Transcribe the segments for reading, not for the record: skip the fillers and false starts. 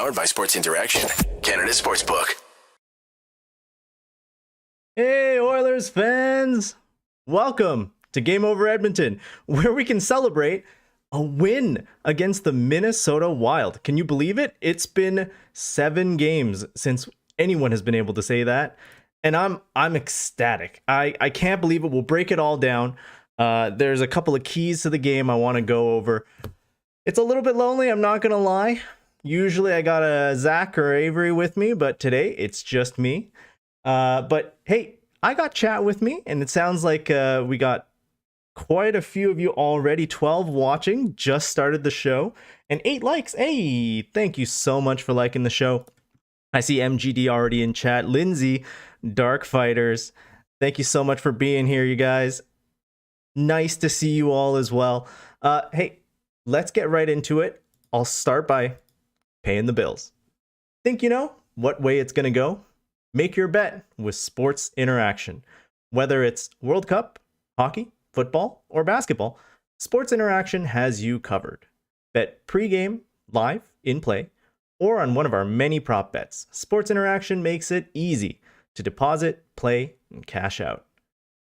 Powered by Sports Interaction, Canada Sportsbook. Hey, Oilers fans! Welcome to Game Over Edmonton, where we can celebrate a win against the Minnesota Wild. Can you believe it? It's been 7 games since anyone has been able to say that, and I'm ecstatic. I can't believe it. We'll break it all down. There's a couple of keys to the game I want to go over. It's a little bit lonely, I'm not gonna lie. Usually I got a Zach or Avery with me, but today it's just me. But hey, I got chat with me, and it sounds like we got quite a few of you already. 12 watching, just started the show, and 8 likes. Hey, thank you so much for liking the show. I see MGD already in chat. Lindsay, Dark Fighters, thank you so much for being here, you guys. Nice to see you all as well. Hey, let's get right into it. I'll start by paying the bills. Think you know what way it's gonna go? Make your bet with Sports Interaction. Whether it's World Cup, hockey, football, or basketball, Sports Interaction has you covered. Bet pregame, live, in play, or on one of our many prop bets. Sports Interaction makes it easy to deposit, play, and cash out.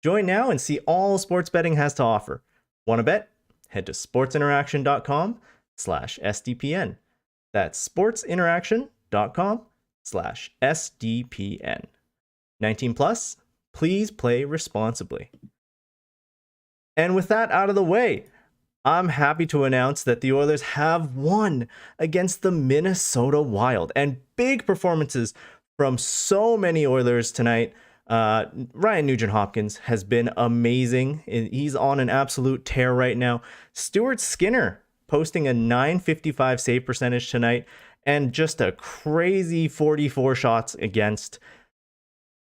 Join now and see all sports betting has to offer. Want to bet? Head to sportsinteraction.com/SDPN. That's sportsinteraction.com/SDPN. 19 plus, please play responsibly. And with that out of the way, I'm happy to announce that the Oilers have won against the Minnesota Wild. And big performances from so many Oilers tonight. Ryan Nugent-Hopkins has been amazing. He's on an absolute tear right now. Stuart Skinner posting a .955 save percentage tonight, and just a crazy 44 shots against.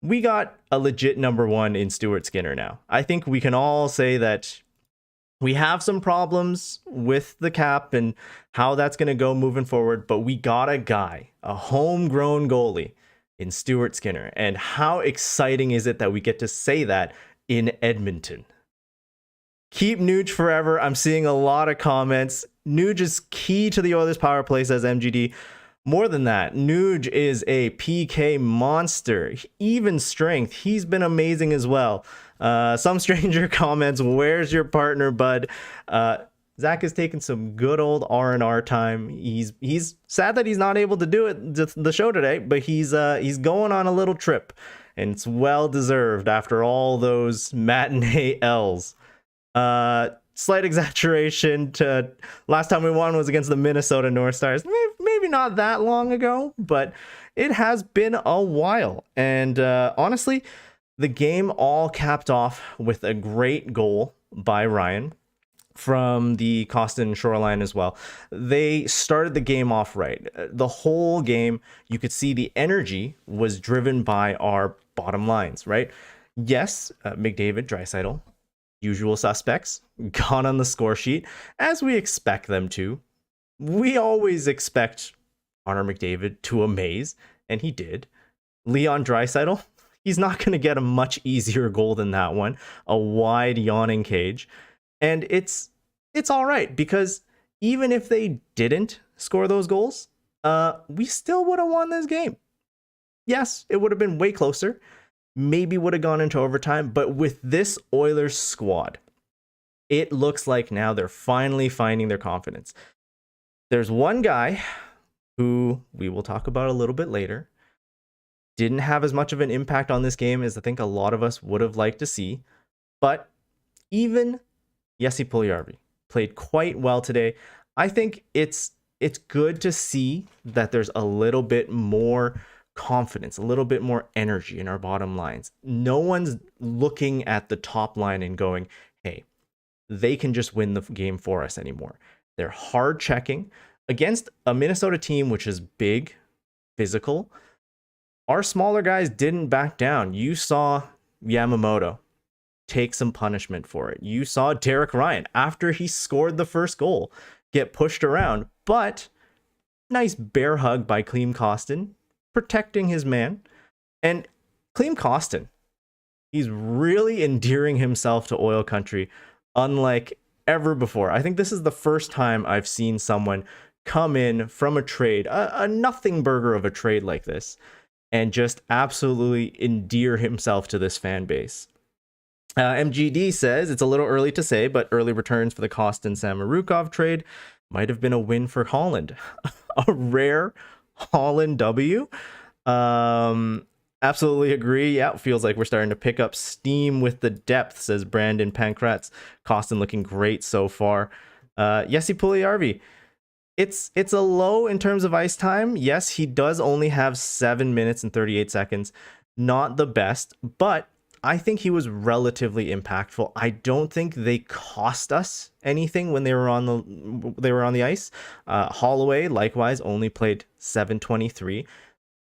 We got a legit number one in Stuart Skinner now. I think we can all say that we have some problems with the cap and how that's going to go moving forward, but we got a guy, a homegrown goalie in Stuart Skinner. And how exciting is it that we get to say that in Edmonton? Keep Nuge forever. I'm seeing a lot of comments. Nuge is key to the Oilers power play, says MGD. More than that, Nuge is a PK monster. Even strength. He's been amazing as well. Some stranger comments, where's your partner, bud? Zach has taken some good old R&R time. He's sad that he's not able to do it the show today, but he's going on a little trip, and it's well deserved after all those matinee L's. Slight exaggeration to last time we won was against the Minnesota North Stars. Maybe not that long ago, but it has been a while. And honestly, the game all capped off with a great goal by Ryan from the Costin shoreline as well. They started the game off right. The whole game, you could see the energy was driven by our bottom lines, right? Yes, McDavid, Draisaitl, usual suspects, got on the score sheet, as we expect them to. We always expect Connor McDavid to amaze, and he did. Leon Draisaitl, he's not going to get a much easier goal than that one. A wide, yawning cage. And it's all right, because even if they didn't score those goals, we still would have won this game. Yes, it would have been way closer. Maybe would have gone into overtime, but with this Oilers squad, it looks like now they're finally finding their confidence. There's one guy who we will talk about a little bit later, didn't have as much of an impact on this game as I think a lot of us would have liked to see, but even Jesse Puljujarvi played quite well today. I think it's good to see that there's a little bit more confidence, a little bit more energy in our bottom lines. No one's looking at the top line and going, hey, they can just win the game for us anymore. They're hard checking against a Minnesota team which is big, physical. Our smaller guys didn't back down. You saw Yamamoto take some punishment for it. You saw Derek Ryan, after he scored the first goal, get pushed around, but nice bear hug by Klim Kostin, protecting his man. And Klim Kostin, he's really endearing himself to Oil Country unlike ever before. I think this is the first time I've seen someone come in from a trade, a nothing burger of a trade like this, and just absolutely endear himself to this fan base. MGD says it's a little early to say, but early returns for the Kostin Samorukov trade might have been a win for Holland. A rare Holland W. Absolutely agree. Yeah, it feels like we're starting to pick up steam with the depth, says Brandon Pankratz. Kostin looking great so far. Jesse Puljujarvi. It's a low in terms of ice time. Yes, he does only have 7 minutes and 38 seconds. Not the best, but I think he was relatively impactful. I don't think they cost us anything when they were on the ice. Holloway likewise only played 7:23,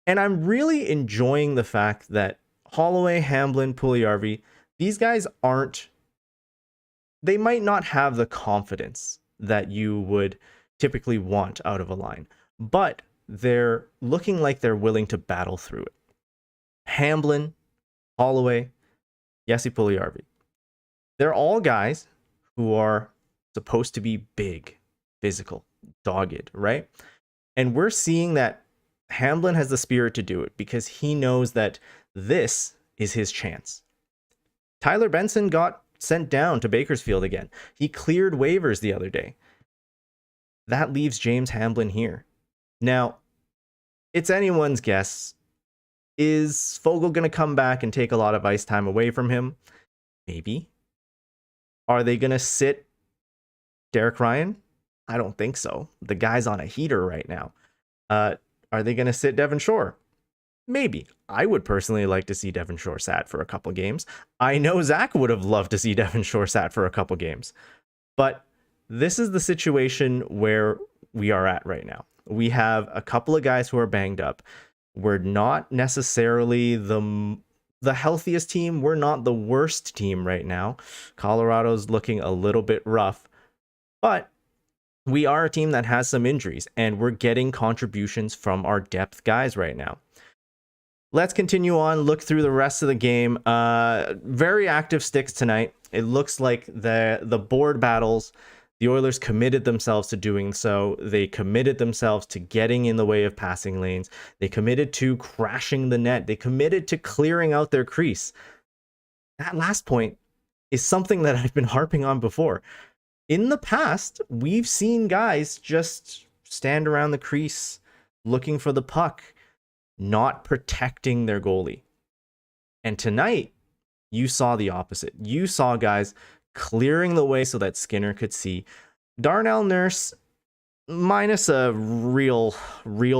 and I'm really enjoying the fact that Holloway, Hamblin, Puljujarvi, these guys they might not have the confidence that you would typically want out of a line, but they're looking like they're willing to battle through it. Hamblin, Holloway, Jesse Puljujarvi. They're all guys who are supposed to be big, physical, dogged, right? And we're seeing that Hamblin has the spirit to do it because he knows that this is his chance. Tyler Benson got sent down to Bakersfield again. He cleared waivers the other day. That leaves James Hamblin here. Now, it's anyone's guess. Is Fogle going to come back and take a lot of ice time away from him? Maybe. Are they going to sit Derek Ryan? I don't think so. The guy's on a heater right now. Are they going to sit Devon Shore? Maybe. I would personally like to see Devon Shore sat for a couple games. I know Zach would have loved to see Devon Shore sat for a couple games. But this is the situation where we are at right now. We have a couple of guys who are banged up. We're not necessarily the healthiest team. We're not the worst team right now. Colorado's looking a little bit rough, but we are a team that has some injuries, and we're getting contributions from our depth guys right now. Let's continue on, look through the rest of the game. Very active sticks tonight. It looks like the board battles, the Oilers committed themselves to doing so. They committed themselves to getting in the way of passing lanes. They committed to crashing the net. They committed to clearing out their crease. That last point is something that I've been harping on before. In the past, we've seen guys just stand around the crease looking for the puck, not protecting their goalie. And tonight, you saw the opposite. You saw guys clearing the way so that Skinner could see. Darnell Nurse, minus a real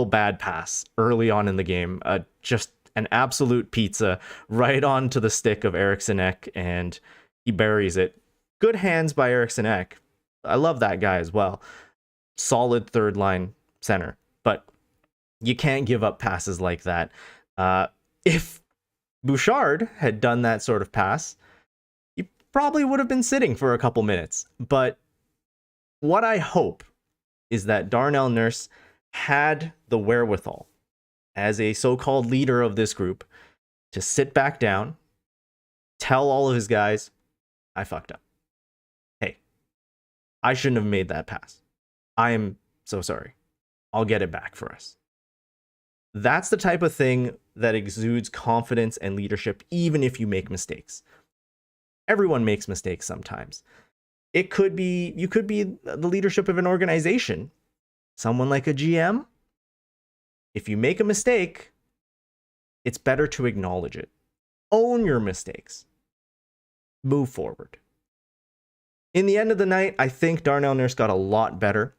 bad pass early on in the game. Just an absolute pizza right onto the stick of Eriksson Ek, and he buries it. Good hands by Eriksson Ek. I love that guy as well. Solid third line center. But you can't give up passes like that. If Bouchard had done that sort of pass, he probably would have been sitting for a couple minutes. But what I hope is that Darnell Nurse had the wherewithal as a so-called leader of this group to sit back down, tell all of his guys, I fucked up. Hey, I shouldn't have made that pass. I am so sorry. I'll get it back for us. That's the type of thing that exudes confidence and leadership, even if you make mistakes. Everyone makes mistakes sometimes. You could be the leadership of an organization. Someone like a GM. If you make a mistake, it's better to acknowledge it. Own your mistakes. Move forward. In the end of the night, I think Darnell Nurse got a lot better,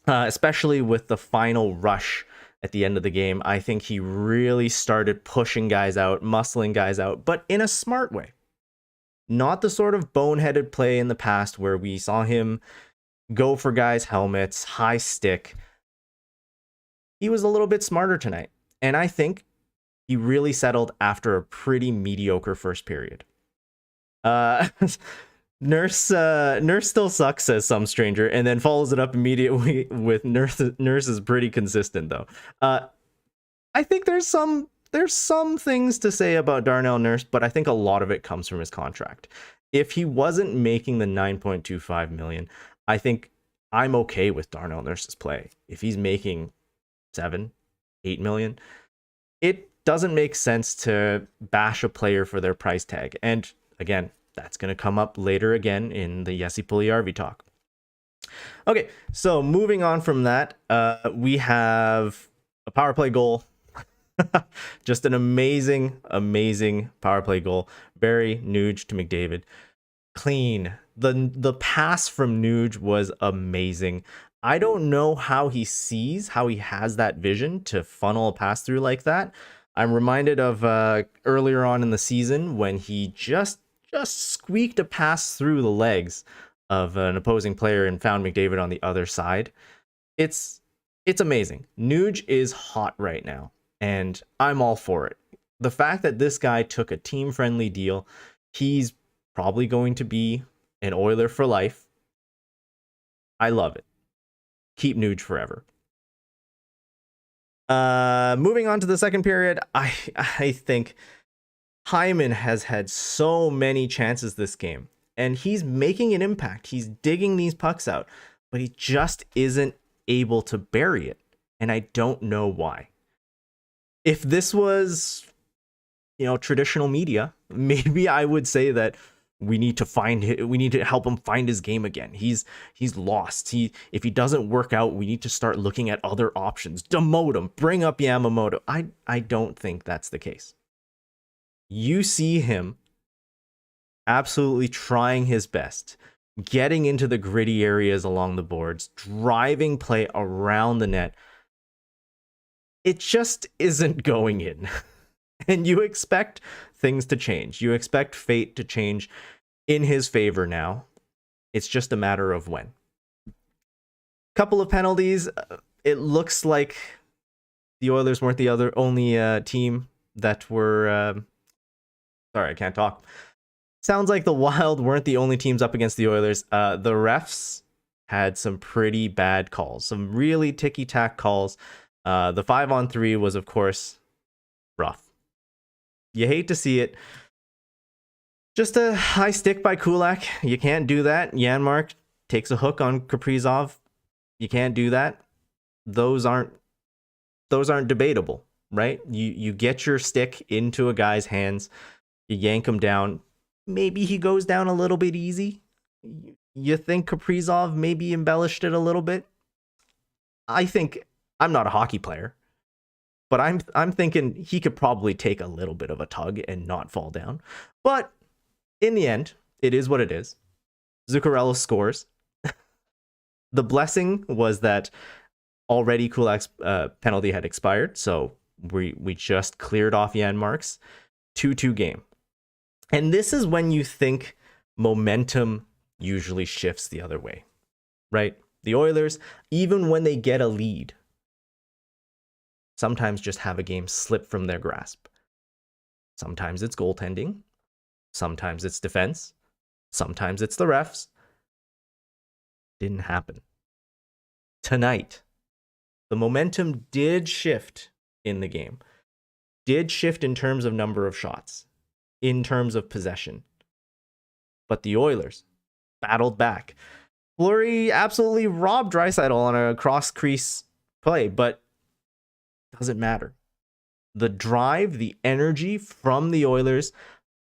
especially with the final rush at the end of the game. I think he really started pushing guys out, muscling guys out, but in a smart way. Not the sort of boneheaded play in the past where we saw him go for guys' helmets, high stick. He was a little bit smarter tonight, and I think he really settled after a pretty mediocre first period. Nurse still sucks, says some stranger, and then follows it up immediately with Nurse is pretty consistent though. I think there's some things to say about Darnell Nurse, but I think a lot of it comes from his contract. If he wasn't making the $9.25 million, I think I'm okay with Darnell Nurse's play. If he's making 7, 8 million, it doesn't make sense to bash a player for their price tag. And again, that's going to come up later again in the Jesse Puljujarvi talk. Okay, so moving on from that, we have a power play goal. Just an amazing, amazing power play goal. Barry Nuge to McDavid. Clean. The pass from Nuge was amazing. I don't know how he has that vision to funnel a pass through like that. I'm reminded of earlier on in the season when he just squeaked a pass through the legs of an opposing player and found McDavid on the other side. It's amazing. Nuge is hot right now, and I'm all for it. The fact that this guy took a team-friendly deal, he's probably going to be an Oiler for life. I love it. Keep Nuge forever. Moving on to the second period, I think Hyman has had so many chances this game, and he's making an impact. He's digging these pucks out, but he just isn't able to bury it, and I don't know why. If this was, traditional media, maybe I would say that we need to help him find his game again. He's lost. If he doesn't work out, we need to start looking at other options. Demote him, bring up Yamamoto. I don't think that's the case. You see him absolutely trying his best, getting into the gritty areas along the boards, driving play around the net. It just isn't going in. And you expect things to change. You expect fate to change in his favor now. It's just a matter of when. Couple of penalties. It looks like the Oilers weren't the only team that were... sorry, I can't talk. Sounds like the Wild weren't the only teams up against the Oilers. The refs had some pretty bad calls. Some really ticky-tack calls. The 5-on-3 was, of course, rough. You hate to see it. Just a high stick by Kulak. You can't do that. Janmark takes a hook on Kaprizov. You can't do that. Those aren't debatable, right? You get your stick into a guy's hands. You yank him down. Maybe he goes down a little bit easy. You think Kaprizov maybe embellished it a little bit? I think, I'm not a hockey player, but I'm thinking he could probably take a little bit of a tug and not fall down. But in the end, it is what it is. Zuccarello scores. The blessing was that already Kulak's penalty had expired, so we just cleared off Janmark's 2-2 game. And this is when you think momentum usually shifts the other way, right? The Oilers, even when they get a lead, sometimes just have a game slip from their grasp. Sometimes it's goaltending. Sometimes it's defense. Sometimes it's the refs. Didn't happen. Tonight, the momentum did shift in the game. Did shift in terms of number of shots, in terms of possession. But the Oilers battled back. Fleury absolutely robbed Draisaitl on a cross-crease play, but doesn't matter. The drive, the energy from the Oilers,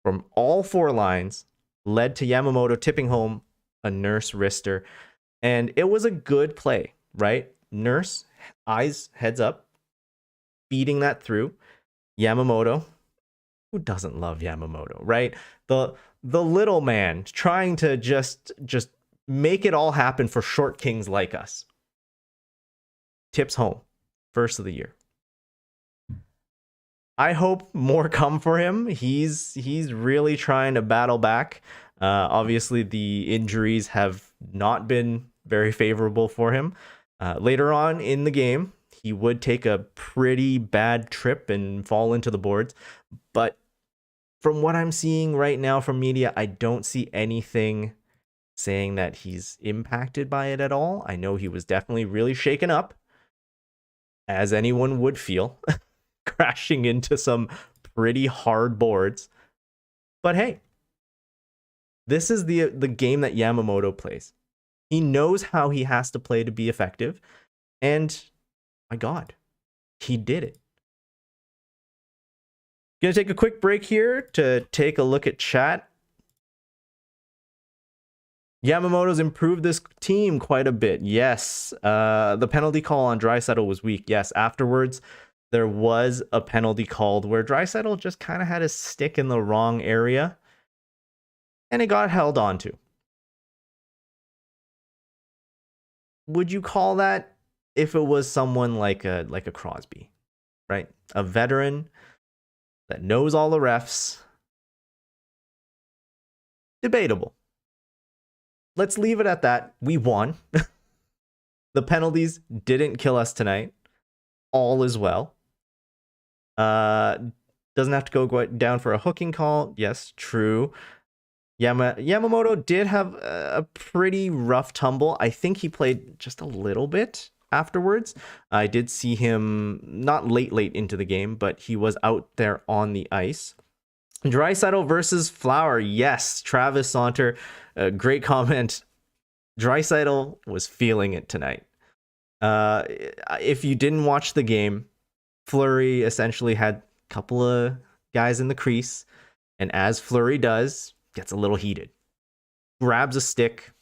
from all four lines, led to Yamamoto tipping home a Nurse wrister. And it was a good play, right? Nurse, eyes, heads up, beating that through. Yamamoto, who doesn't love Yamamoto, right? The little man trying to just make it all happen for short kings like us. Tips home. First of the year. I hope more come for him. He's really trying to battle back. Obviously, the injuries have not been very favorable for him. Later on in the game, he would take a pretty bad trip and fall into the boards. But from what I'm seeing right now from media, I don't see anything saying that he's impacted by it at all. I know he was definitely really shaken up, as anyone would feel, crashing into some pretty hard boards. But hey, this is the game that Yamamoto plays. He knows how he has to play to be effective. And my God, he did it. Gonna take a quick break here to take a look at chat. Yamamoto's improved this team quite a bit. Yes. The penalty call on Draisaitl was weak. Yes. Afterwards, there was a penalty called where Draisaitl just kind of had his stick in the wrong area, and it got held onto. Would you call that if it was someone like a Crosby, right? A veteran that knows all the refs? Debatable. Let's leave it at that. We won. The penalties didn't kill us tonight. All is well. Doesn't have to go down for a hooking call. Yes, true. Yamamoto did have a pretty rough tumble. I think he played just a little bit afterwards. I did see him not late into the game, but he was out there on the ice. Draisaitl versus Flower. Yes, Travis Saunter. Great comment. Draisaitl was feeling it tonight. If you didn't watch the game, Fleury essentially had a couple of guys in the crease, and as Fleury does, gets a little heated. Grabs a stick,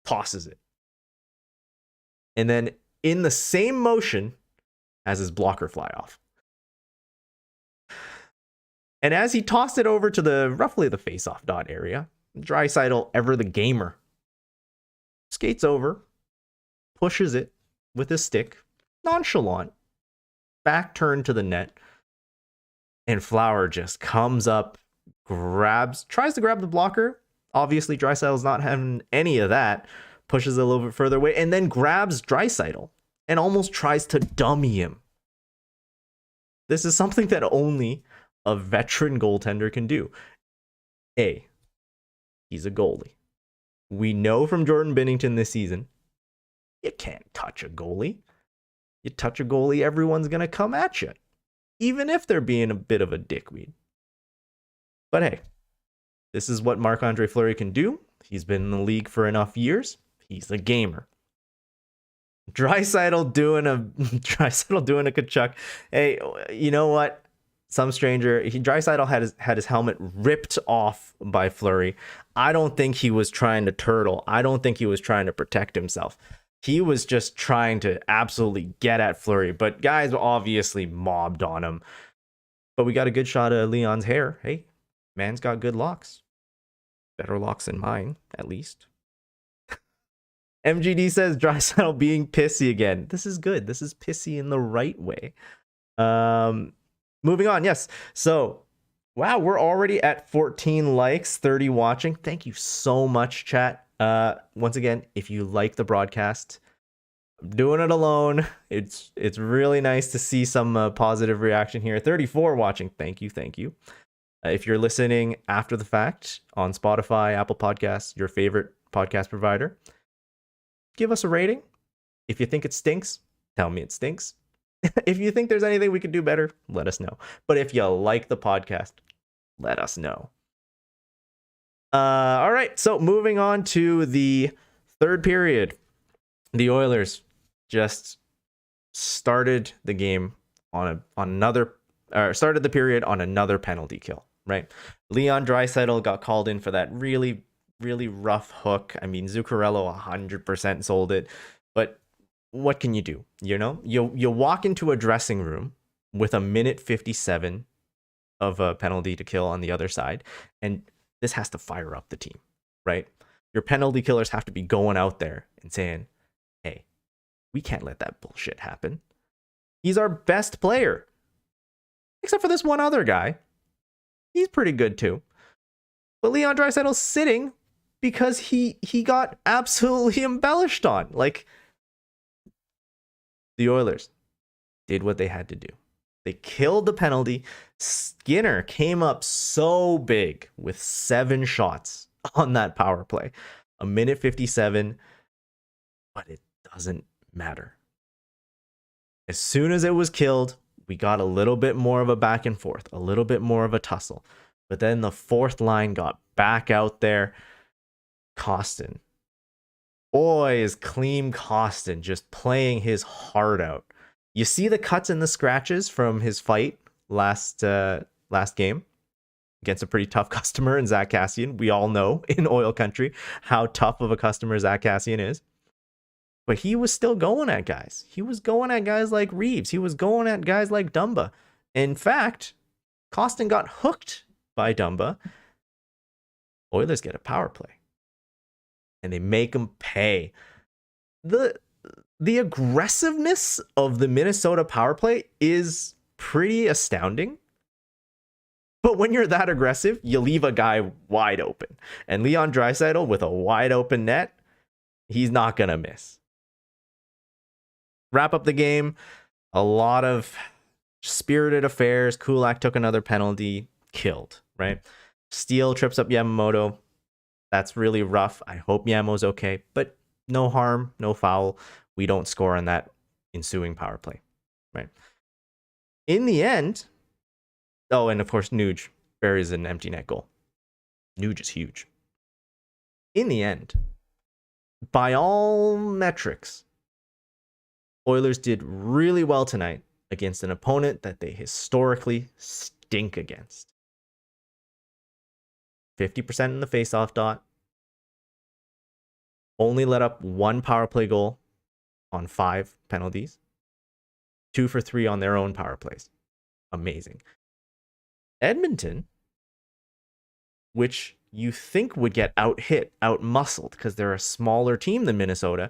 tosses it. And then in the same motion, has his blocker fly off. And as he tossed it over to roughly the face-off dot area, Draisaitl, ever the gamer, skates over, pushes it with his stick, nonchalant, back turned to the net, and Flower just comes up, tries to grab the blocker. Obviously, Draisaitl's not having any of that, pushes it a little bit further away, and then grabs Draisaitl and almost tries to dummy him. This is something that only a veteran goaltender can do. He's a goalie. We know from Jordan Binnington this season, you can't touch a goalie. You touch a goalie, everyone's going to come at you, even if they're being a bit of a dickweed. But hey, this is what Marc-Andre Fleury can do. He's been in the league for enough years. He's a gamer. Draisaitl doing a Kachuk. Hey, you know what? Some stranger, Draisaitl had his helmet ripped off by Fleury. I don't think he was trying to turtle. I don't think he was trying to protect himself. He was just trying to absolutely get at Fleury. But guys obviously mobbed on him. But we got a good shot of Leon's hair. Hey, man's got good locks. Better locks than mine, at least. MGD says Draisaitl being pissy again. This is good. This is pissy in the right way. Moving on. Yes. So, wow, we're already at 14 likes, 30 watching. Thank you so much, chat. Once again, if you like the broadcast, I'm doing it alone. It's really nice to see some positive reaction here. 34 watching. Thank you. If you're listening after the fact on Spotify, Apple Podcasts, your favorite podcast provider, give us a rating. If you think it stinks, tell me it stinks. If you think there's anything we could do better, let us know. But if you like the podcast, let us know. All right, so moving on to the third period. The Oilers just started the game started the period on another penalty kill, right? Leon Draisaitl got called in for that really, really rough hook. I mean, Zuccarello 100% sold it, but what can you do? You know, you walk into a dressing room with a minute 57 of a penalty to kill on the other side, and this has to fire up the team, right? Your penalty killers have to be going out there and saying, hey, we can't let that bullshit happen. He's our best player. Except for this one other guy. He's pretty good too. But Leon Draisaitl's sitting because he got absolutely embellished on. Like, the Oilers did what they had to do. They killed the penalty. Skinner came up so big with 7 shots on that power play. A minute 57, but it doesn't matter. As soon as it was killed, we got a little bit more of a back and forth, a little bit more of a tussle. But then the fourth line got back out there. Kostin Boy, is Klim Kostin just playing his heart out. You see the cuts and the scratches from his fight last game against a pretty tough customer in Zach Kassian. We all know in oil country how tough of a customer Zach Kassian is. But he was still going at guys. He was going at guys like Reeves. He was going at guys like Dumba. In fact, Kostin got hooked by Dumba. Oilers get a power play. And they make him pay. The aggressiveness of the Minnesota power play is pretty astounding. But when you're that aggressive, you leave a guy wide open. And Leon Draisaitl with a wide open net, he's not going to miss. Wrap up the game. A lot of spirited affairs. Kulak took another penalty. Killed, right? Steele trips up Yamamoto. That's really rough. I hope Yamo's okay. But no harm, no foul. We don't score on that ensuing power play, right? In the end, oh, and of course, Nuge buries an empty net goal. Nuge is huge. In the end, by all metrics, Oilers did really well tonight against an opponent that they historically stink against. 50% in the faceoff dot. Only let up one power play goal on 5 penalties. 2 for 3 on their own power plays. Amazing. Edmonton, which you think would get out-hit, out-muscled, because they're a smaller team than Minnesota,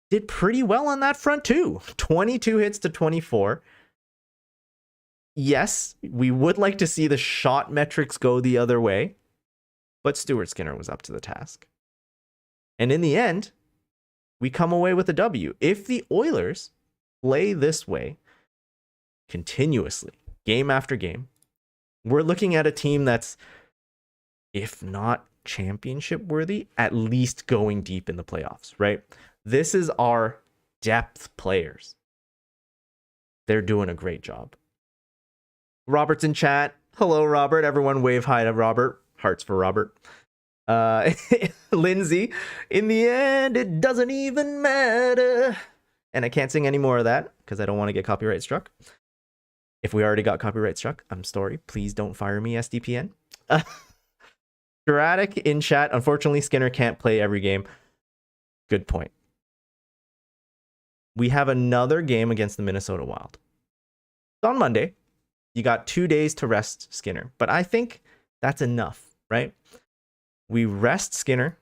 did pretty well on that front too. 22 hits to 24. Yes, we would like to see the shot metrics go the other way, but Stuart Skinner was up to the task. And in the end, we come away with a W. If the Oilers play this way continuously, game after game, we're looking at a team that's, if not championship worthy, at least going deep in the playoffs, right? This is our depth players. They're doing a great job. Robert's in chat. Hello, Robert. Everyone wave hi to Robert. Hearts for Robert. Lindsay, in the end, it doesn't even matter. And I can't sing any more of that because I don't want to get copyright struck. If we already got copyright struck, I'm sorry. Please don't fire me, SDPN. Sporadic in chat. Unfortunately, Skinner can't play every game. Good point. We have another game against the Minnesota Wild. It's on Monday. You got 2 days to rest Skinner, but I think that's enough, right? We rest Skinner,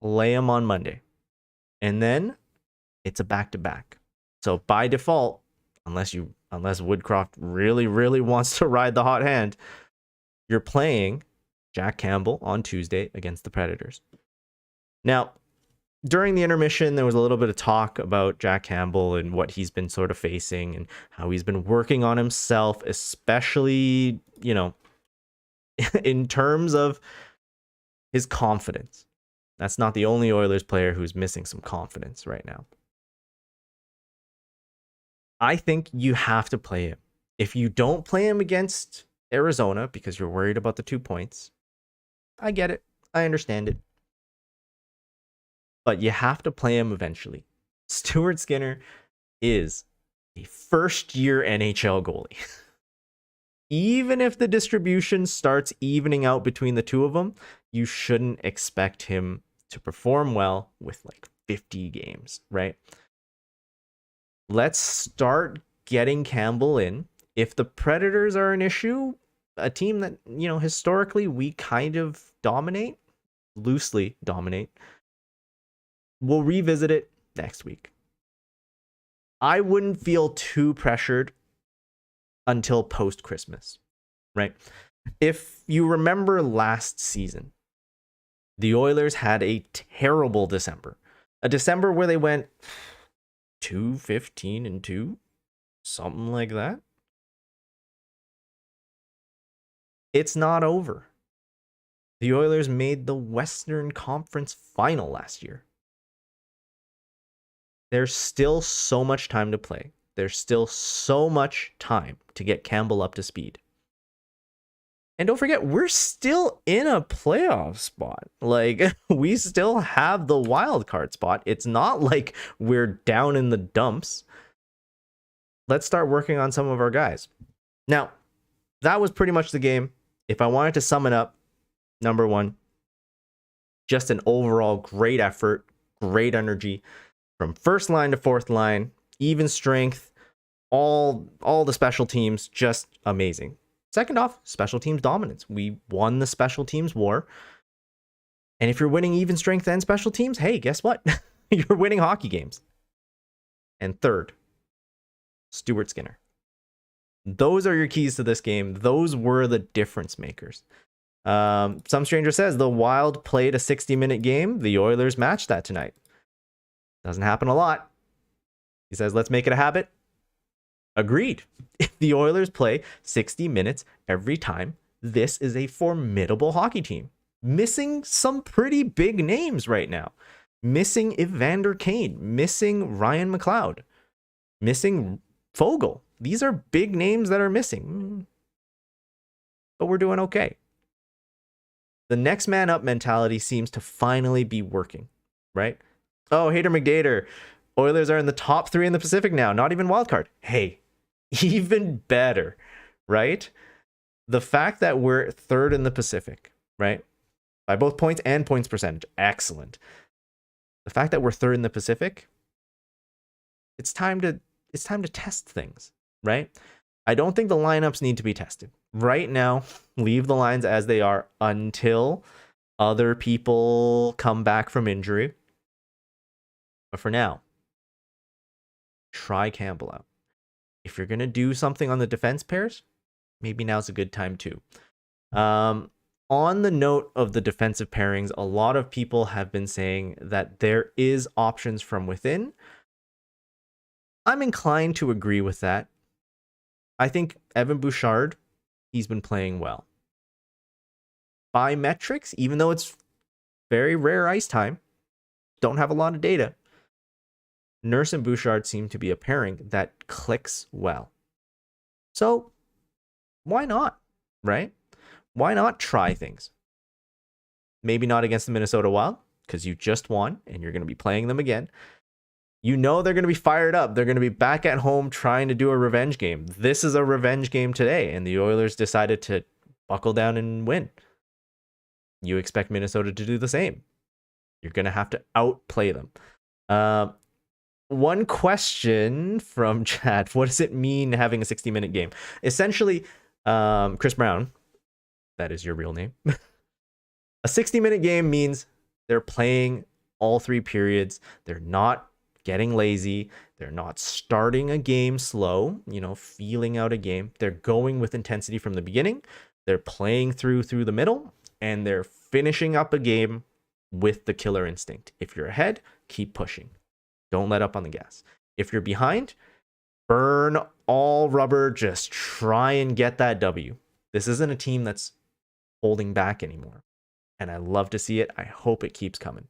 lay him on Monday, and then it's a back-to-back. So by default, unless Woodcroft really, really wants to ride the hot hand, you're playing Jack Campbell on Tuesday against the Predators. Now, during the intermission, there was a little bit of talk about Jack Campbell and what he's been sort of facing and how he's been working on himself, especially, in terms of his confidence. That's not the only Oilers player who's missing some confidence right now. I think you have to play him. If you don't play him against Arizona because you're worried about the 2 points, I get it. I understand it. But you have to play him eventually. Stuart Skinner is a first-year NHL goalie. Even if the distribution starts evening out between the two of them, you shouldn't expect him to perform well with like 50 games, right? Let's start getting Campbell in. If the Predators are an issue, a team that, historically we kind of dominate, loosely dominate, we'll revisit it next week. I wouldn't feel too pressured until post-Christmas, right? If you remember last season, the Oilers had a terrible December. A December where they went 2-15-2, something like that. It's not over. The Oilers made the Western Conference Final last year. There's still so much time to play. There's still so much time to get Campbell up to speed. And don't forget, we're still in a playoff spot. Like, we still have the wild card spot. It's not like we're down in the dumps. Let's start working on some of our guys. Now, that was pretty much the game. If I wanted to sum it up, number one, just an overall great effort, great energy from first line to fourth line, even strength, all the special teams, just amazing. Second off, special teams dominance. We won the special teams war. And if you're winning even strength and special teams, hey, guess what? You're winning hockey games. And third, Stuart Skinner. Those are your keys to this game. Those were the difference makers. Some stranger says the Wild played a 60-minute game. The Oilers matched that tonight. Doesn't happen a lot. He says, let's make it a habit. Agreed. If the Oilers play 60 minutes every time, this is a formidable hockey team. Missing some pretty big names right now. Missing Evander Kane. Missing Ryan McLeod. Missing Fogle. These are big names that are missing. But we're doing okay. The next man up mentality seems to finally be working, right? Oh, Hater McDater. Oilers are in the top 3 in the Pacific now, not even wildcard. Hey, even better, right? The fact that we're third in the Pacific, right? By both points and points percentage, excellent. The fact that we're third in the Pacific, it's time to test things, right? I don't think the lineups need to be tested. Right now, leave the lines as they are until other people come back from injury. But for now, try Campbell out. If you're going to do something on the defense pairs, maybe now's a good time too. On the note of the defensive pairings, a lot of people have been saying that there is options from within. I'm inclined to agree with that. I think Evan Bouchard, he's been playing well. By metrics, even though it's very rare ice time, don't have a lot of data, Nurse and Bouchard seem to be a pairing that clicks well. So, why not, right? Why not try things? Maybe not against the Minnesota Wild, because you just won and you're going to be playing them again. You know they're going to be fired up. They're going to be back at home trying to do a revenge game. This is a revenge game today, and the Oilers decided to buckle down and win. You expect Minnesota to do the same. You're going to have to outplay them. One question from chat. What does it mean having a 60-minute game? Essentially, Chris Brown, that is your real name. A 60-minute game means they're playing all 3 periods. They're not getting lazy. They're not starting a game slow, feeling out a game. They're going with intensity from the beginning. They're playing through the middle, and they're finishing up a game with the killer instinct. If you're ahead, keep pushing. Don't let up on the gas. If you're behind, burn all rubber. Just try and get that W. This isn't a team that's holding back anymore. And I love to see it. I hope it keeps coming.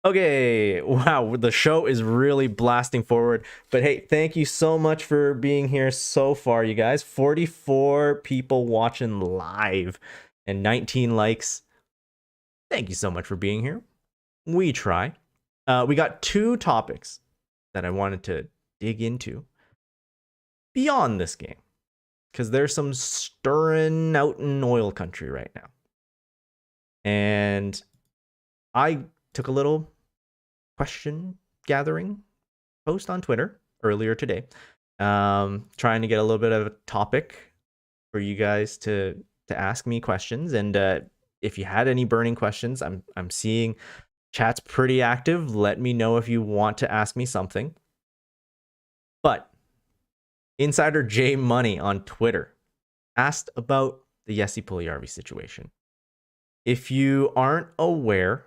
Okay, wow, the show is really blasting forward. But hey, thank you so much for being here so far, you guys. 44 people watching live and 19 likes. Thank you so much for being here. We try. We got 2 topics that I wanted to dig into beyond this game, because there's some stirring out in oil country right now. And I took a little question gathering post on Twitter earlier today, trying to get a little bit of a topic for you guys to ask me questions. And if you had any burning questions, I'm seeing chat's pretty active. Let me know if you want to ask me something. But Insider J Money on Twitter asked about the Jesse Puljujarvi situation. If you aren't aware,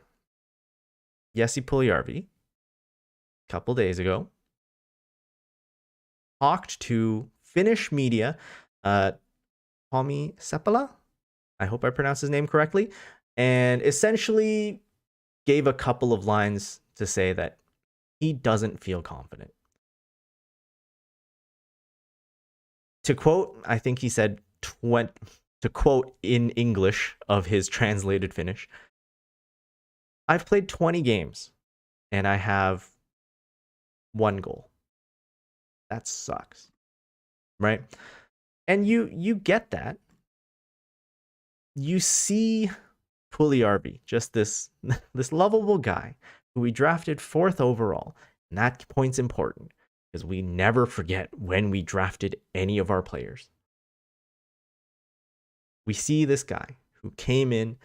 Jesse Puljujarvi, a couple days ago, talked to Finnish media, Tommy Seppälä, I hope I pronounced his name correctly, and essentially gave a couple of lines to say that he doesn't feel confident. To quote, I think he said to quote in English of his translated Finnish, I've played 20 games and I have 1 goal. That sucks, right? And you get that. You see Puljujarvi, just this lovable guy who we drafted 4th overall. And that point's important because we never forget when we drafted any of our players. We see this guy who came in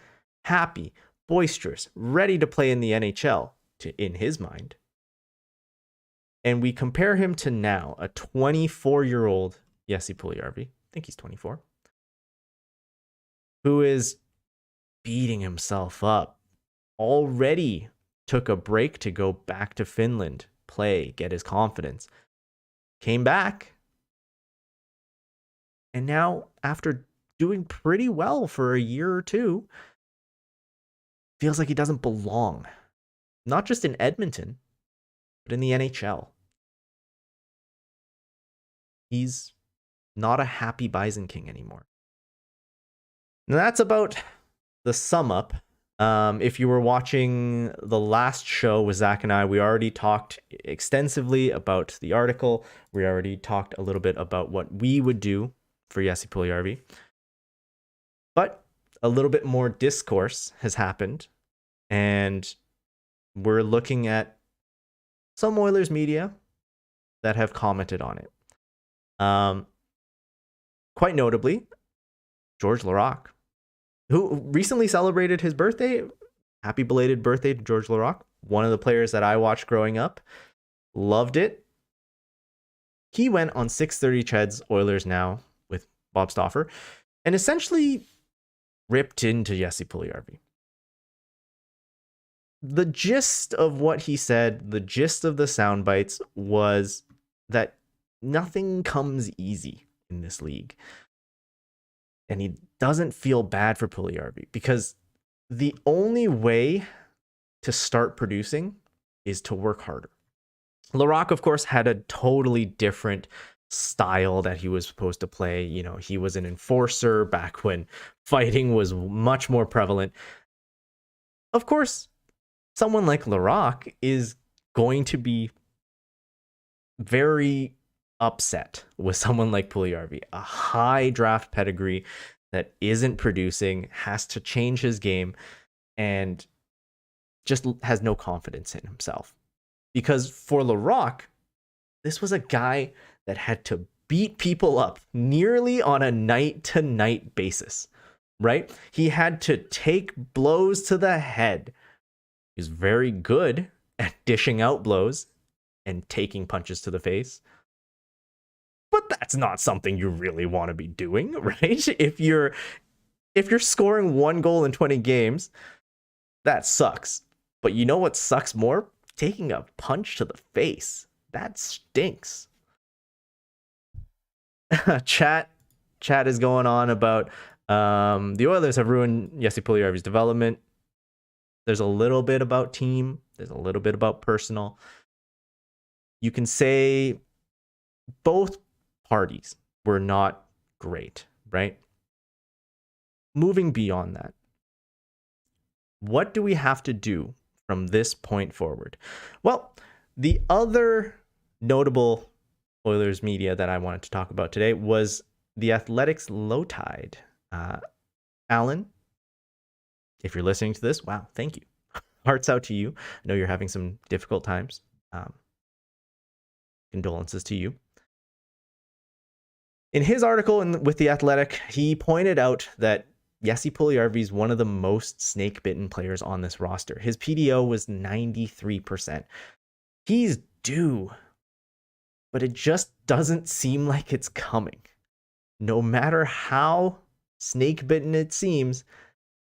happy, boisterous, ready to play in the NHL, in his mind. And we compare him to now, a 24-year-old Jesse Puljujarvi, I think he's 24, who is beating himself up, already took a break to go back to Finland, play, get his confidence, came back, and now, after doing pretty well for a year or two, feels like he doesn't belong. Not just in Edmonton, but in the NHL. He's not a happy Bison King anymore. And that's about the sum up. If you were watching the last show with Zach and I, we already talked extensively about the article. We already talked a little bit about what we would do for Jesse Puljujarvi. But a little bit more discourse has happened, and we're looking at some Oilers media that have commented on it. Quite notably, George Laraque, who recently celebrated his birthday. Happy belated birthday to George Laraque, one of the players that I watched growing up. Loved it. He went on 630 Ched's Oilers Now with Bob Stauffer and essentially ripped into Jesse Puljujarvi. The gist of what he said, the gist of the sound bites, was that nothing comes easy in this league. And he doesn't feel bad for Puljujarvi because the only way to start producing is to work harder. Laraque, of course, had a totally different style that he was supposed to play. You know, he was an enforcer back when fighting was much more prevalent. Of course, someone like Laraque is going to be very upset with someone like Puljujarvi, a high draft pedigree that isn't producing, has to change his game, and just has no confidence in himself. Because for Laraque, this was a guy that had to beat people up nearly on a night-to-night basis, right? He had to take blows to the head. He was very good at dishing out blows and taking punches to the face. But that's not something you really want to be doing, right? If you're scoring 1 goal in 20 games, that sucks. But you know what sucks more? Taking a punch to the face. That stinks. Chat is going on about the Oilers have ruined Jesse Puljujarvi's development. There's a little bit about team. There's a little bit about personal. You can say both parties were not great, right? Moving beyond that, what do we have to do from this point forward? Well, the other notable Oilers media that I wanted to talk about today was the Athletics Low Tide. Alan, if you're listening to this, wow, thank you. Hearts out to you. I know you're having some difficult times. Condolences to you. In his article with The Athletic, he pointed out that Jesse Puljujarvi is one of the most snake-bitten players on this roster. His PDO was 93%. He's due, but it just doesn't seem like it's coming. No matter how snake-bitten it seems,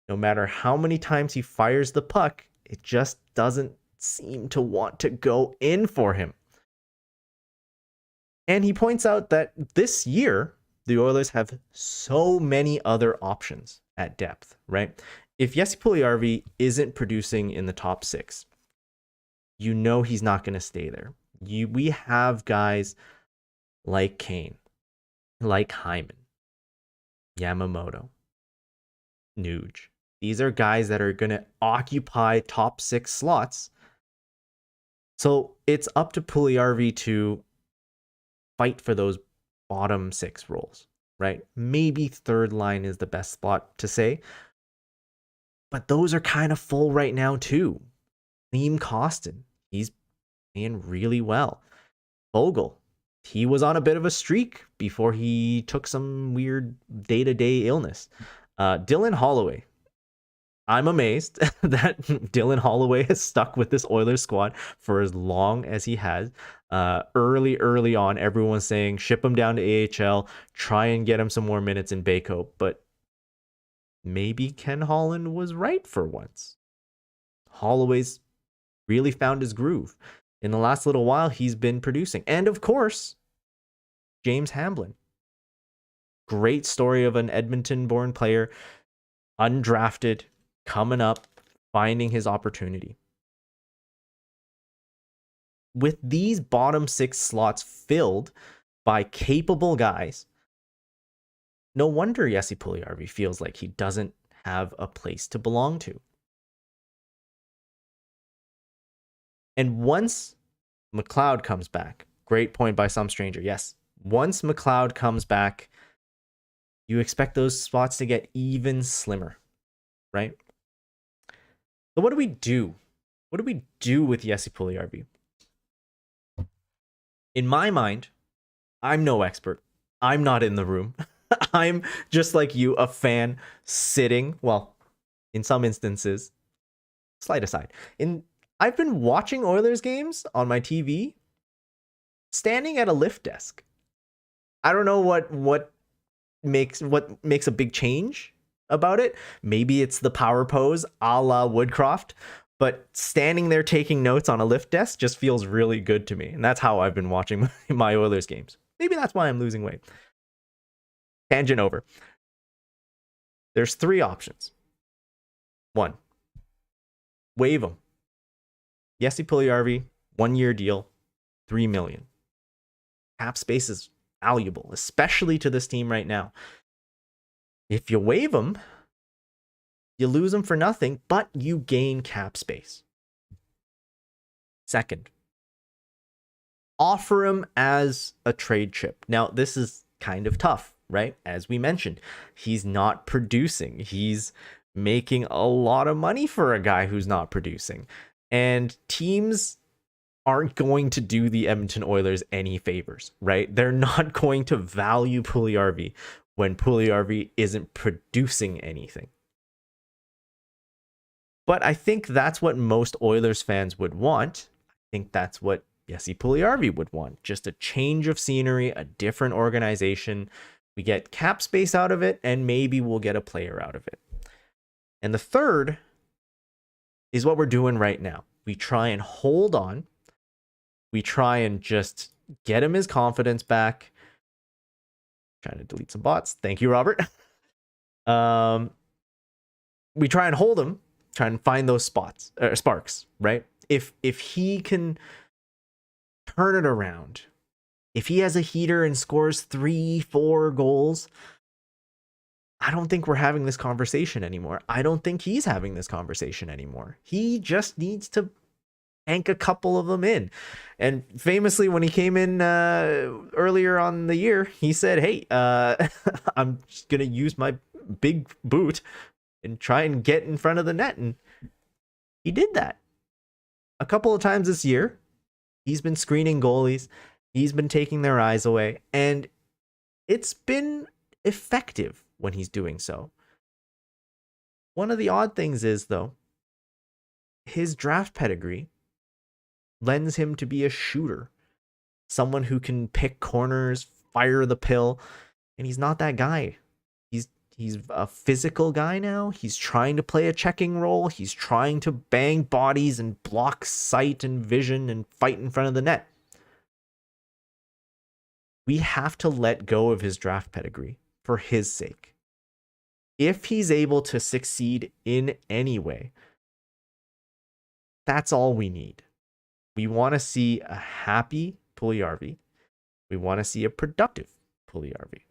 no matter how many times he fires the puck, it just doesn't seem to want to go in for him. And he points out that this year, the Oilers have so many other options at depth, right? If Jesse Puljujarvi isn't producing in the top 6, you know he's not going to stay there. We have guys like Kane, like Hyman, Yamamoto, Nuge. These are guys that are going to occupy top 6 slots. So it's up to Puljujarvi to fight for those bottom 6 roles, right? Maybe third line is the best spot to say. But those are kind of full right now too. Liam Costin, he's playing really well. Vogel, he was on a bit of a streak before he took some weird day-to-day illness. Dylan Holloway, I'm amazed that Dylan Holloway has stuck with this Oilers squad for as long as he has. Early on, everyone's saying ship him down to AHL, try and get him some more minutes in Bayco. But maybe Ken Holland was right for once. Holloway's really found his groove. In the last little while, he's been producing. And of course, James Hamblin. Great story of an Edmonton-born player, undrafted, coming up, finding his opportunity. With these bottom 6 slots filled by capable guys, no wonder Jesse Puljujarvi feels like he doesn't have a place to belong to. And once McLeod comes back, great point by some stranger, yes, once McLeod comes back, you expect those spots to get even slimmer, right? So what do we do? What do we do with Jesse Puljujarvi? In my mind, I'm no expert. I'm not in the room. I'm just like you, a fan sitting, well, in some instances, slight aside. I've been watching Oilers games on my TV, standing at a lift desk. I don't know what makes a big change about it. Maybe it's the power pose a la Woodcroft, but standing there taking notes on a lift desk just feels really good to me. And that's how I've been watching my Oilers games. Maybe that's why I'm losing weight. Tangent over. There's 3 options. 1, waive him. Jesse Puljujarvi, 1-year deal, $3 million. Cap space is valuable, especially to this team right now. If you waive him, you lose him for nothing, but you gain cap space. Second, offer him as a trade chip. Now, this is kind of tough, right? As we mentioned, he's not producing. He's making a lot of money for a guy who's not producing. And teams aren't going to do the Edmonton Oilers any favors, right? They're not going to value Puljujarvi when Puljujarvi isn't producing anything. But I think that's what most Oilers fans would want. I think that's what Jesse Puljujarvi would want. Just a change of scenery, a different organization. We get cap space out of it, and maybe we'll get a player out of it. And the third is what we're doing right now. We try and hold on. We try and just get him his confidence back. Trying to delete some bots. Thank you, Robert. We try and hold him, try and find those sparks, right? If he can turn it around, if he has a heater and scores 3-4 goals, I don't think we're having this conversation anymore. I don't think he's having this conversation anymore. He just needs to bank a couple of them in. And famously, when he came in earlier on the year, he said, hey, I'm just going to use my big boot and try and get in front of the net. And he did that a couple of times this year. He's been screening goalies. He's been taking their eyes away. And it's been effective when he's doing so. One of the odd things is, though, his draft pedigree lends him to be a shooter, someone who can pick corners, fire the pill, and he's not that guy. He's a physical guy now. He's trying to play a checking role. He's trying to bang bodies and block sight and vision and fight in front of the net. We have to let go of his draft pedigree for his sake. If he's able to succeed in any way, that's all we need. We want to see a happy Puljujarvi. We want to see a productive Puljujarvi.